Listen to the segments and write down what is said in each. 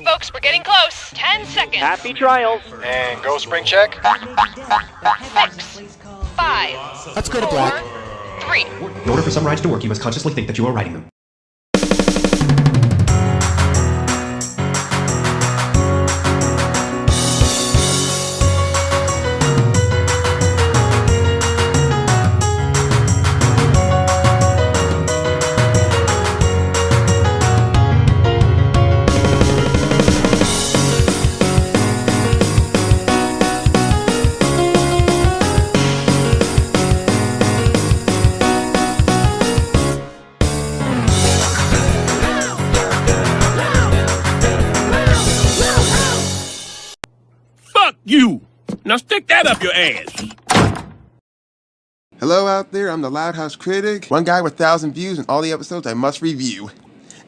folks, we're getting close. 10 seconds. Happy trials. And go spring check. 6, 5, Let's go to 4, black. 3. In order for some rides to work, you must consciously think that you are riding them. You! Now stick that up your ass! Hello out there, I'm the Loud House Critic, one guy with 1,000 views and all the episodes I must review.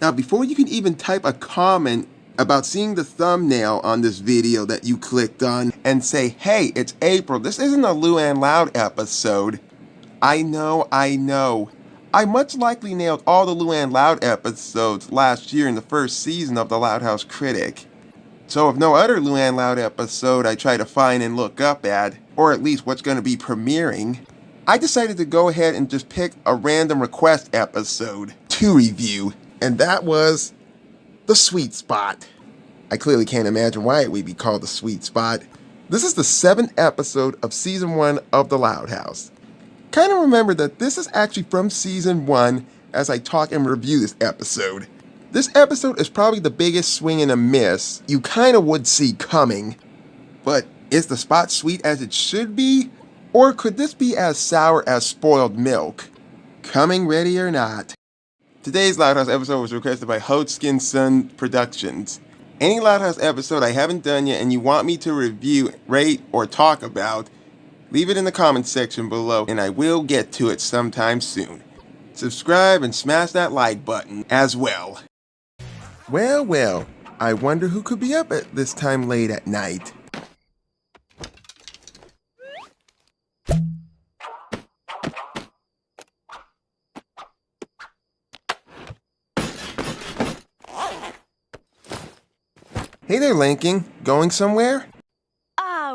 Now before you can even type a comment about seeing the thumbnail on this video that you clicked on and say, hey, it's April, this isn't a Luann Loud episode. I know. I much likely nailed all the Luann Loud episodes last year in the first season of the Loud House Critic. So if no other Luann Loud episode I try to find and look up at, or at least what's going to be premiering, I decided to go ahead and just pick a random request episode to review, and that was The Sweet Spot. I clearly can't imagine why it would be called The Sweet Spot. This is the 7th episode of Season 1 of The Loud House. Kind of remember that this is actually from Season 1 as I talk and review this episode. This episode is probably the biggest swing and a miss you kind of would see coming. But is the spot sweet as it should be? Or could this be as sour as spoiled milk? Coming ready or not. Today's Loud House episode was requested by Hodgskin Sun Productions. Any Loud House episode I haven't done yet and you want me to review, rate, or talk about, leave it in the comments section below and I will get to it sometime soon. Subscribe and smash that like button as well. Well, I wonder who could be up at this time late at night. Hey there, Lincoln. Going somewhere?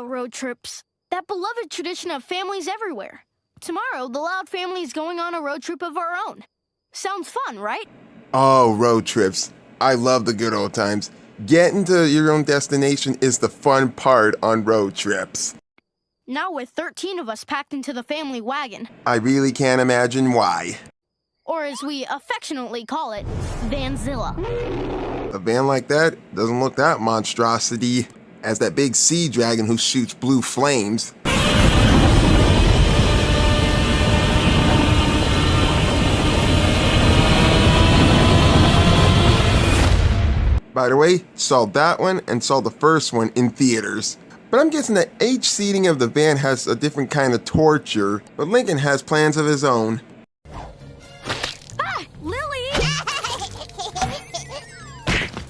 Road trips. That beloved tradition of families everywhere. Tomorrow, the Loud family is going on a road trip of our own. Sounds fun, right? Oh, road trips. I love the good old times. Getting to your own destination is the fun part on road trips. Now with 13 of us packed into the family wagon. I really can't imagine why. Or as we affectionately call it, Vanzilla. A van like that doesn't look that monstrosity as that big sea dragon who shoots blue flames. By the way, saw that one and saw the first one in theaters. But I'm guessing that each seating of the van has a different kind of torture, but Lincoln has plans of his own. Ah, Lily!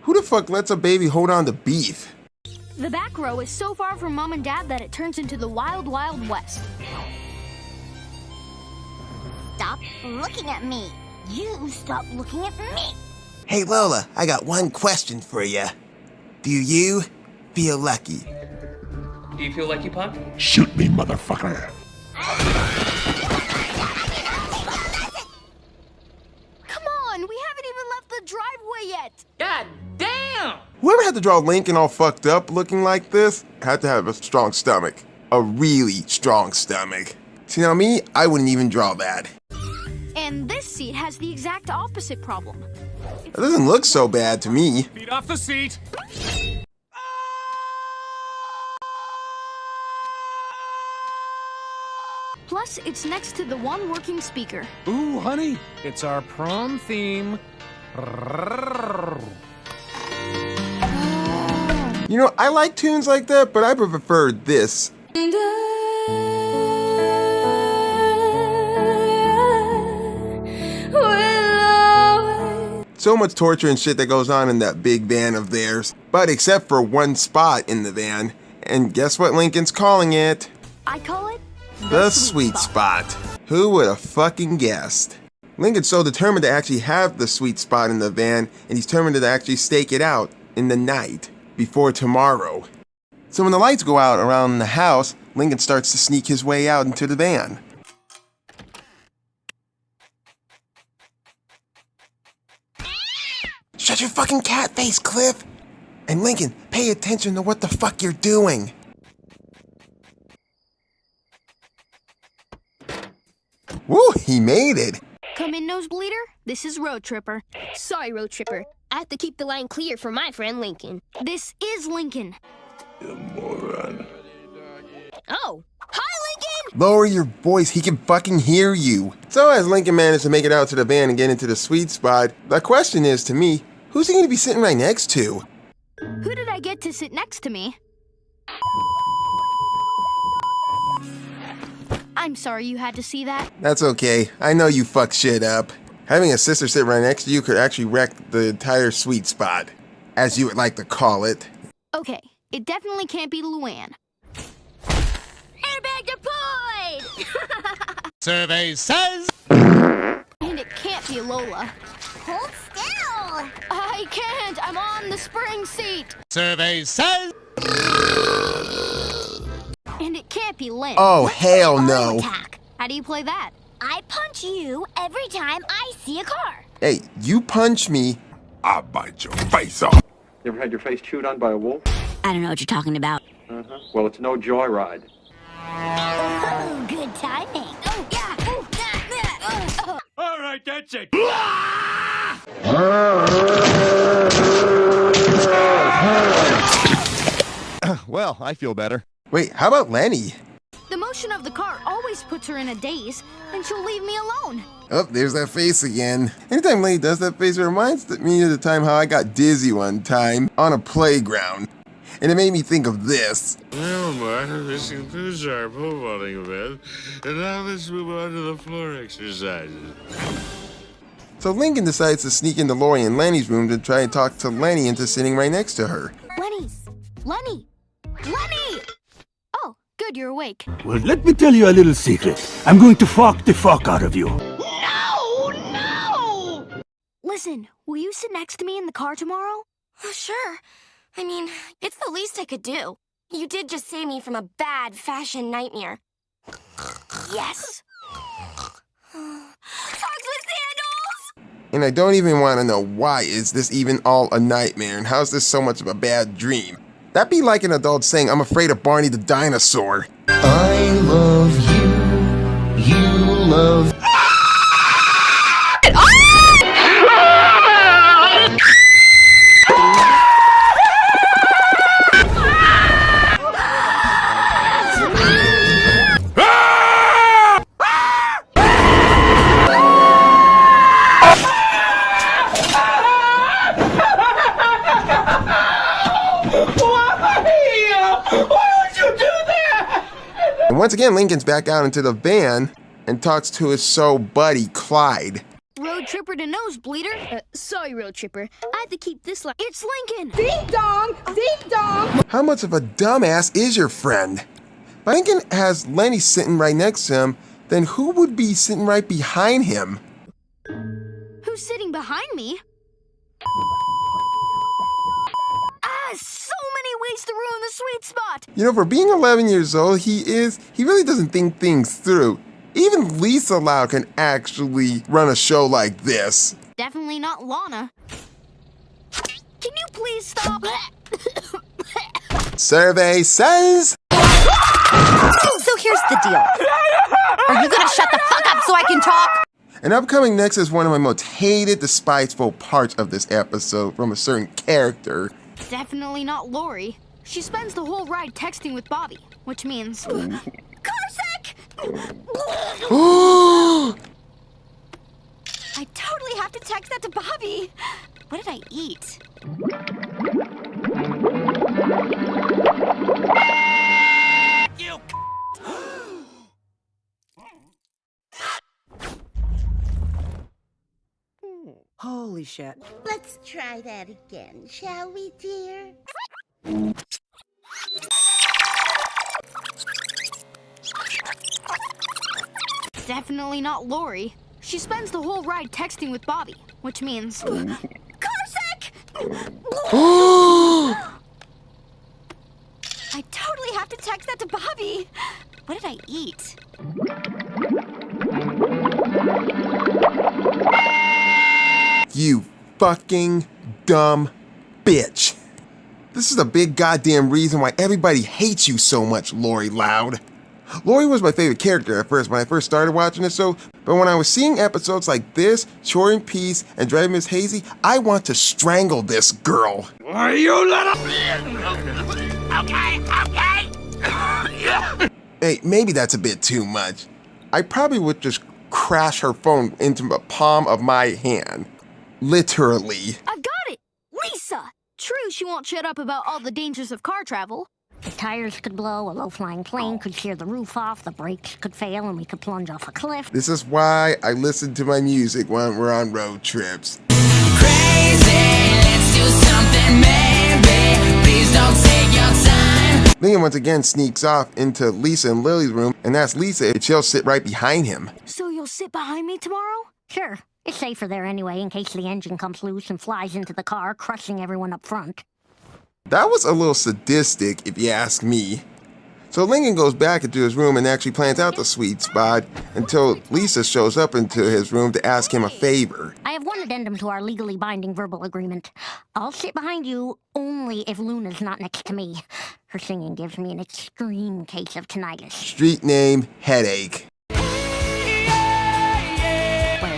Who the fuck lets a baby hold on to beef? The back row is so far from Mom and Dad that it turns into the Wild Wild West. Stop looking at me. You stop looking at me. Hey Lola, I got one question for you. Do you feel lucky? Do you feel like you, Punk? Shoot me, motherfucker. Come on, we haven't even left the driveway yet. God damn! Whoever had to draw Lincoln all fucked up looking like this had to have a strong stomach. A really strong stomach. See, now me, I wouldn't even draw that. And this seat has the exact opposite problem. It doesn't look so bad to me. Feet off the seat. Plus, it's next to the one working speaker. Ooh, honey, it's our prom theme. You know, I like tunes like that, but I prefer this. So much torture and shit that goes on in that big van of theirs. But except for one spot in the van. And guess what Lincoln's calling it? I call it The Sweet Spot. Who would have fucking guessed? Lincoln's so determined to actually have the sweet spot in the van, and he's determined to actually stake it out. in the night before tomorrow. So when the lights go out around the house, Lincoln starts to sneak his way out into the van. Shut your fucking cat face, Cliff! And Lincoln, pay attention to what the fuck you're doing. Woo, he made it. Come in, nosebleeder. This is Road Tripper. Sorry, Road Tripper. I have to keep the line clear for my friend Lincoln. This is Lincoln. You moron. Oh, hi, Lincoln! Lower your voice, he can fucking hear you. So as Lincoln managed to make it out to the van and get into the sweet spot, the question is to me, who's he gonna be sitting right next to? Who did I get to sit next to me? I'm sorry you had to see that. That's okay, I know you fuck shit up. Having a sister sit right next to you could actually wreck the entire sweet spot, as you would like to call it. Okay, it definitely can't be Luann. Airbag deployed! Survey says... And it can't be Lola. Hold still. I can't! I'm on the spring seat! Survey says... And it can't be Lynn. Oh, hell no. Attack. How do you play that? I punch you every time I see a car. Hey, you punch me. I'll bite your face off. You ever had your face chewed on by a wolf? I don't know what you're talking about. Well, it's no joyride. Oh, good timing. Oh, yeah. Oh, yeah. All right, that's it. Well, I feel better. Wait, how about Lenny? The motion of the car always puts her in a daze, and she'll leave me alone. Oh, there's that face again. Anytime Lenny does that face, it reminds me of the time how I got dizzy one time on a playground. And it made me think of this. Well, Mark, this concludes our pole vaulting event, and now let's move on to the floor exercises. So Lincoln decides to sneak into Lori and Lenny's room to try and talk to Lenny into sitting right next to her. Lenny! Oh, good, you're awake. Well, let me tell you a little secret. I'm going to fuck the fuck out of you. No! Listen, will you sit next to me in the car tomorrow? Sure. I mean, it's the least I could do. You did just save me from a bad fashion nightmare. Yes! Socks with sandals! And I don't even want to know why is this even all a nightmare and how's this so much of a bad dream? That'd be like an adult saying, I'm afraid of Barney the dinosaur. I love you. You love... And once again, Lincoln's back out into the van and talks to his soul buddy, Clyde. Road Tripper to Nosebleeder. Sorry, Road Tripper. I have to keep this line. It's Lincoln! Ding dong! Ding dong! How much of a dumbass is your friend? If Lincoln has Lenny sitting right next to him, then who would be sitting right behind him? Who's sitting behind me? So many ways to ruin the sweet spot! You know, for being 11 years old, he really doesn't think things through. Even Lisa Loud can actually run a show like this. Definitely not Lana. Can you please stop? Survey says... So here's the deal. Are you gonna shut the fuck up so I can talk? And upcoming next is one of my most hated, despiteful parts of this episode from a certain character. Definitely not Lori. She spends the whole ride texting with Bobby, which means... Carsick! I totally have to text that to Bobby. What did I eat? Holy shit. Let's try that again, shall we, dear? Definitely not Lori. She spends the whole ride texting with Bobby, which means... Carsick! eat. You fucking dumb bitch. This is a big goddamn reason why everybody hates you so much, Lori Loud. Lori was my favorite character at first when I first started watching this show, but when I was seeing episodes like this, Chore in Peace, and Drive Miss Hazy, I want to strangle this girl. Are you little? Okay. Hey, maybe that's a bit too much. I probably would just crash her phone into the palm of my hand. Literally. I've got it! Lisa! True, she won't shut up about all the dangers of car travel. The tires could blow, a low-flying plane could shear the roof off, the brakes could fail, and we could plunge off a cliff. This is why I listen to my music when we're on road trips. Crazy, let's do something, maybe. Please don't take your time. Lincoln once again sneaks off into Lisa and Lily's room and asks Lisa if she'll sit right behind him. So you'll sit behind me tomorrow? Sure. It's safer there anyway, in case the engine comes loose and flies into the car, crushing everyone up front. That was a little sadistic, if you ask me. So Lincoln goes back into his room and actually plans out the sweet spot until Lisa shows up into his room to ask him a favor. I have one addendum to our legally binding verbal agreement. I'll sit behind you only if Luna's not next to me. Her singing gives me an extreme case of tinnitus. Street name, headache. Where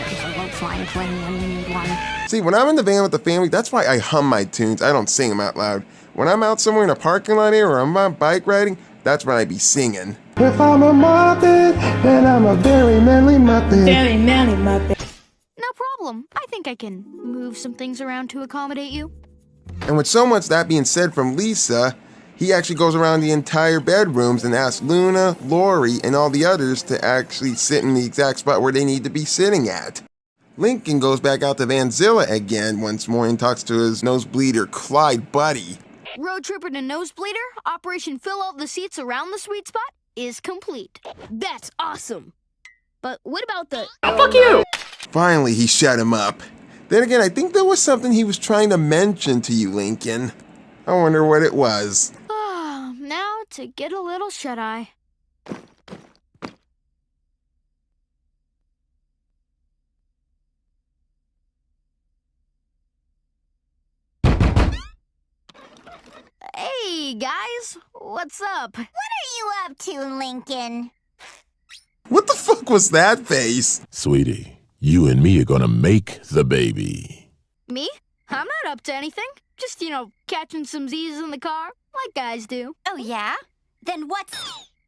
is a low-flying plane when you need one? See, when I'm in the van with the family, that's why I hum my tunes. I don't sing them out loud. When I'm out somewhere in a parking lot area or I'm on bike riding, that's when I be singing. If I'm a Muppet, then I'm a very manly Muppet. Very manly Muppet. No problem. I think I can move some things around to accommodate you. And with so much that being said from Lisa, he actually goes around the entire bedrooms and asks Luna, Lori, and all the others to actually sit in the exact spot where they need to be sitting at. Lincoln goes back out to Vanzilla again once more and talks to his nosebleeder, Clyde Buddy. Road tripper to nosebleeder, Operation Fill All the Seats Around the Sweet Spot is complete. That's awesome. But what about the... Oh, fuck you! Finally, he shut him up. Then again, I think there was something he was trying to mention to you, Lincoln. I wonder what it was. Now to get a little shut-eye. Hey, guys. What's up? What are you up to, Lincoln? What the fuck was that face? Sweetie, you and me are gonna make the baby. Me? I'm not up to anything. Just, catching some Z's in the car, like guys do. Oh, yeah? Then what's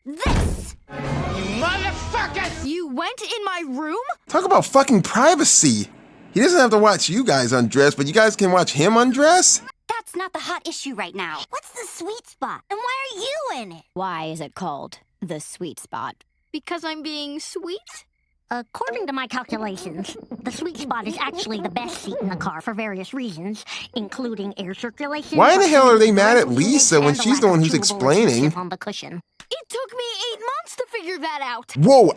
this? Motherfuckers! You went in my room? Talk about fucking privacy. He doesn't have to watch you guys undress, but you guys can watch him undress? That's not the hot issue right now. What's the sweet spot? And why are you in it? Why is it called the sweet spot? Because I'm being sweet? According to my calculations, the sweet spot is actually the best seat in the car for various reasons, including air circulation. Why the hell are they mad at Lisa when she's the one who's explaining? On the cushion. It took me 8 months to figure that out. Whoa,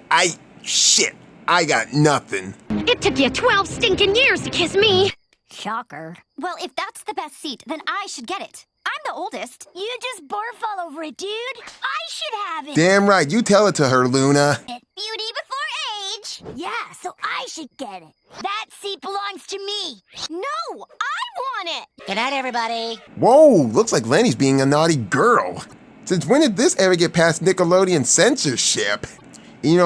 shit, I got nothing. It took you 12 stinking years to kiss me. Shocker. Well, if that's the best seat, then I should get it. I'm the oldest. You just barf all over it, dude. I should have it. Damn right, you tell it to her, Luna. Beauty before age. Yeah, so I should get it. That seat belongs to me. No, I want it. Good night, everybody. Whoa, looks like Lenny's being a naughty girl. Since when did this ever get past Nickelodeon censorship?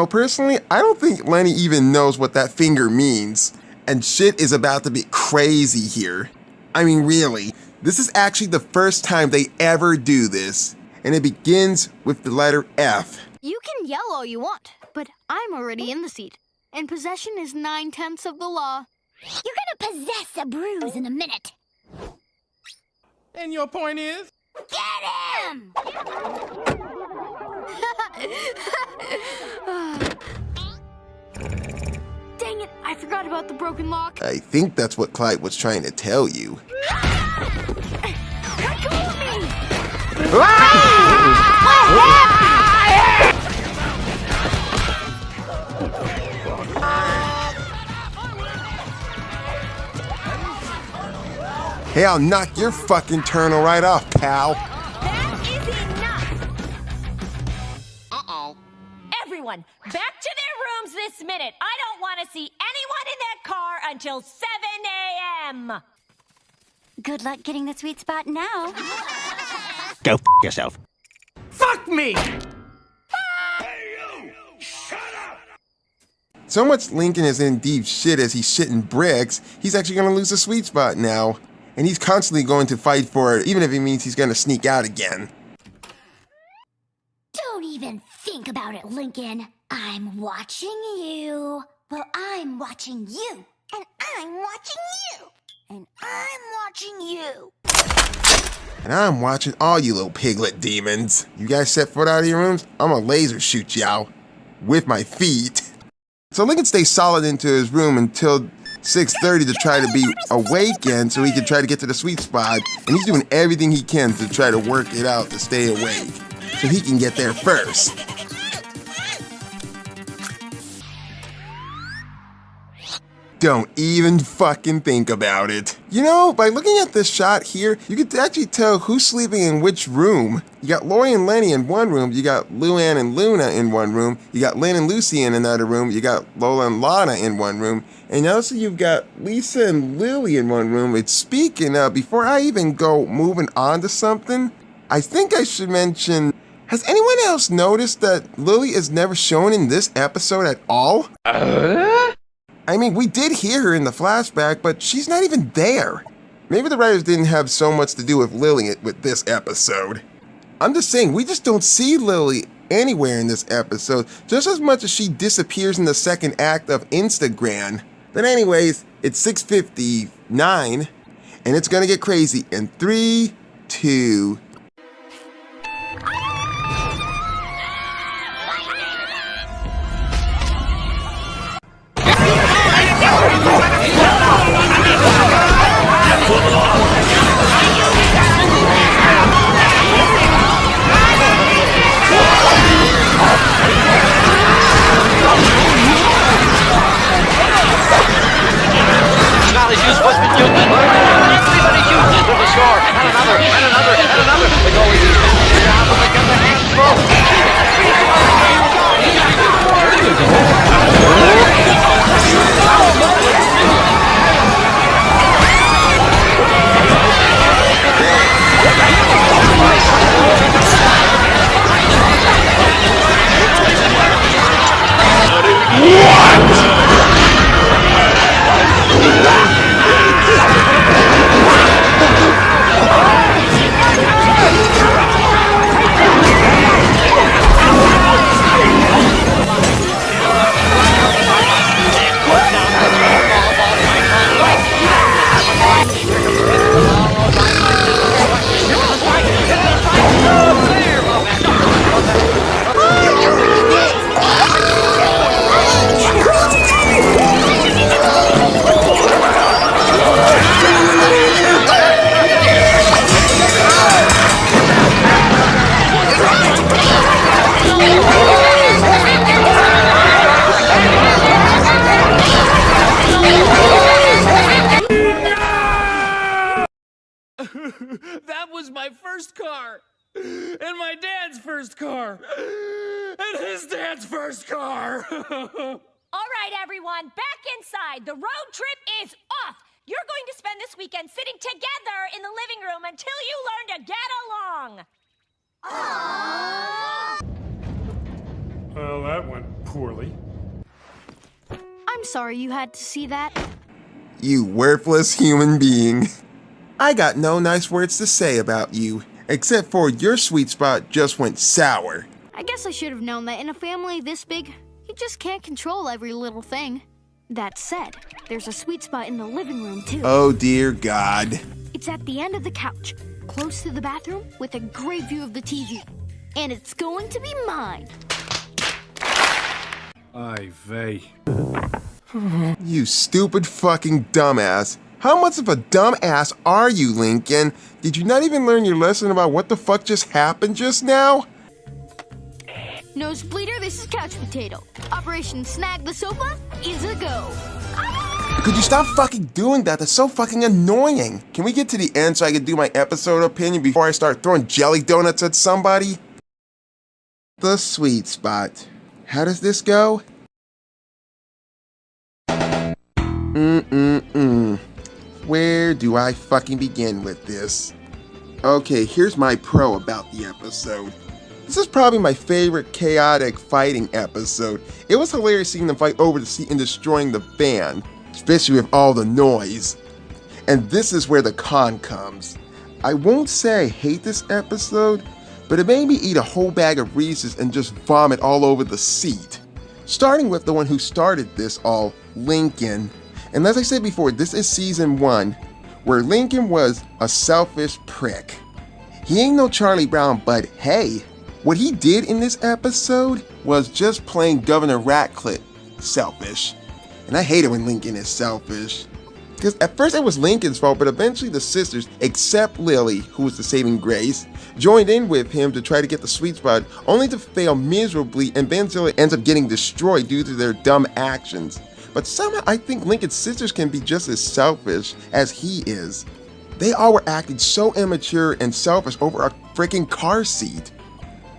Personally, I don't think Lenny even knows what that finger means. And shit is about to be crazy here. I mean, really, this is actually the first time they ever do this. And it begins with the letter F. You can yell all you want, but I'm already in the seat. And possession is 9/10 of the law. You're gonna possess a bruise in a minute. And your point is? Get him! Dang it, I forgot about the broken lock. I think that's what Clyde was trying to tell you. Hey, I'll knock your fucking turtle right off, pal. That is enough. Uh-oh. everyone, back to their rooms this minute. I don't want to see anyone in that car until 7 a.m. Good luck getting the sweet spot now. Go f yourself. Fuck me! So much Lincoln is in deep shit as he's shitting bricks, he's actually gonna lose the sweet spot now. And he's constantly going to fight for it, even if it means he's gonna sneak out again. Don't even think about it, Lincoln. I'm watching you. Well, I'm watching you. And I'm watching you. And I'm watching you. And I'm watching all you little piglet demons. You guys set foot out of your rooms, I'm gonna laser shoot y'all. With my feet. So Lincoln stays solid into his room until 6:30 to try to be awakened so he can try to get to the sweet spot. And he's doing everything he can to try to work it out to stay awake. So he can get there first. Don't even fucking think about it. You know, by looking at this shot here, you can actually tell who's sleeping in which room. You got Lori and Lenny in one room, you got Luann and Luna in one room, you got Lynn and Lucy in another room, you got Lola and Lana in one room, and also you've got Lisa and Lily in one room. It's speaking of, before I even go moving on to something, I think I should mention, has anyone else noticed that Lily is never shown in this episode at all? I mean, we did hear her in the flashback, but she's not even there. Maybe the writers didn't have so much to do with Lily with this episode. I'm just saying, we just don't see Lily anywhere in this episode, just as much as she disappears in the second act of Instagram. But anyways, it's 6:59, and it's gonna get crazy in 3, 2, That was my first car. And my dad's first car. And his dad's first car. All right, everyone, back inside. The road trip is off. You're going to spend this weekend sitting together in the living room until you learn to get along. Aww. Well, that went poorly. I'm sorry you had to see that. You worthless human being. I got no nice words to say about you, except for your sweet spot just went sour. I guess I should have known that in a family this big, you just can't control every little thing. That said, there's a sweet spot in the living room, too. Oh dear God. It's at the end of the couch, close to the bathroom, with a great view of the TV. And it's going to be mine. Ay vey. You stupid fucking dumbass. How much of a dumbass are you, Lincoln? Did you not even learn your lesson about what the fuck just happened just now? Nosebleeder, this is Couch Potato. Operation Snag the Sofa is a go. Could you stop fucking doing that? That's so fucking annoying. Can we get to the end so I can do my episode opinion before I start throwing jelly donuts at somebody? The sweet spot. How does this go? Where do I fucking begin with this? Okay, here's my pro about the episode. This is probably my favorite chaotic fighting episode. It was hilarious seeing them fight over the seat and destroying the van, especially with all the noise. And this is where the con comes. I won't say I hate this episode, but it made me eat a whole bag of Reese's and just vomit all over the seat. Starting with the one who started this all, Lincoln. And as I said before, this is season 1, where Lincoln was a selfish prick. He ain't no Charlie Brown, but hey, what he did in this episode was just plain Governor Ratcliffe selfish. And I hate it when Lincoln is selfish. Because at first it was Lincoln's fault, but eventually the sisters, except Lily, who was the saving grace, joined in with him to try to get the sweet spot, only to fail miserably, and eventually ends up getting destroyed due to their dumb actions. But somehow I think Lincoln's sisters can be just as selfish as he is. They all were acting so immature and selfish over a freaking car seat.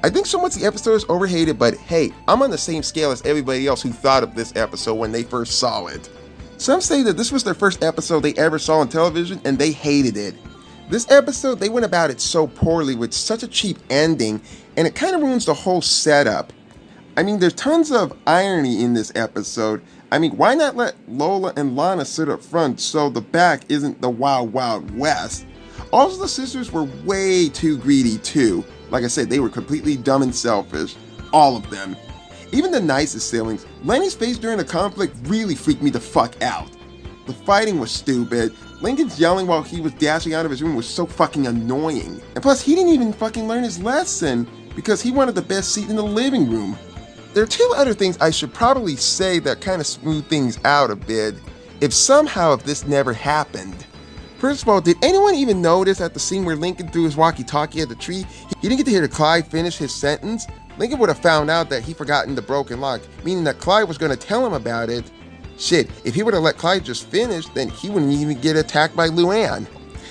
I think so much the episode is overhated, but hey, I'm on the same scale as everybody else who thought of this episode when they first saw it. Some say that this was their first episode they ever saw on television and they hated it. This episode, they went about it so poorly with such a cheap ending, and it kind of ruins the whole setup. I mean, there's tons of irony in this episode. I mean, why not let Lola and Lana sit up front so the back isn't the Wild Wild West? Also, the sisters were way too greedy too. Like I said, they were completely dumb and selfish. All of them. Even the nicest siblings. Lenny's face during the conflict really freaked me the fuck out. The fighting was stupid. Lincoln's yelling while he was dashing out of his room was so fucking annoying. And plus, he didn't even fucking learn his lesson because he wanted the best seat in the living room. There are two other things I should probably say that kind of smooth things out a bit, if this never happened. First of all, did anyone even notice at the scene where Lincoln threw his walkie-talkie at the tree, he didn't get to hear Clyde finish his sentence? Lincoln would have found out that he'd forgotten the broken lock, meaning that Clyde was going to tell him about it. Shit, if he would have let Clyde just finish, then he wouldn't even get attacked by Luann.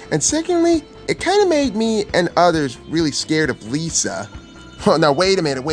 And secondly, it kind of made me and others really scared of Lisa. Oh, now wait a minute.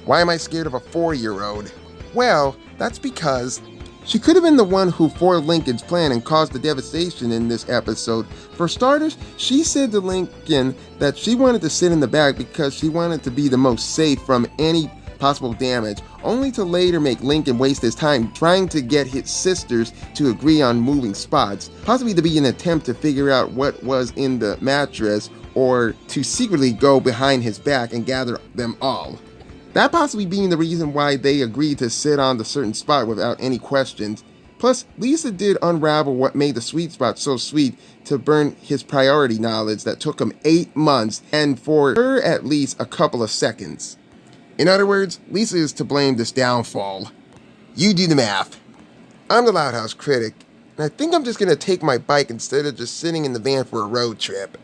Why am I scared of a 4-year-old? Well, that's because she could have been the one who foiled Lincoln's plan and caused the devastation in this episode. For starters, she said to Lincoln that she wanted to sit in the back because she wanted to be the most safe from any possible damage, only to later make Lincoln waste his time trying to get his sisters to agree on moving spots, possibly to be an attempt to figure out what was in the mattress or to secretly go behind his back and gather them all. That possibly being the reason why they agreed to sit on the certain spot without any questions. Plus, Lisa did unravel what made the sweet spot so sweet to burn his priority knowledge that took him 8 months, and for her at least a couple of seconds. In other words, Lisa is to blame this downfall. You do the math. I'm the Loud House Critic, and I think I'm just gonna take my bike instead of just sitting in the van for a road trip.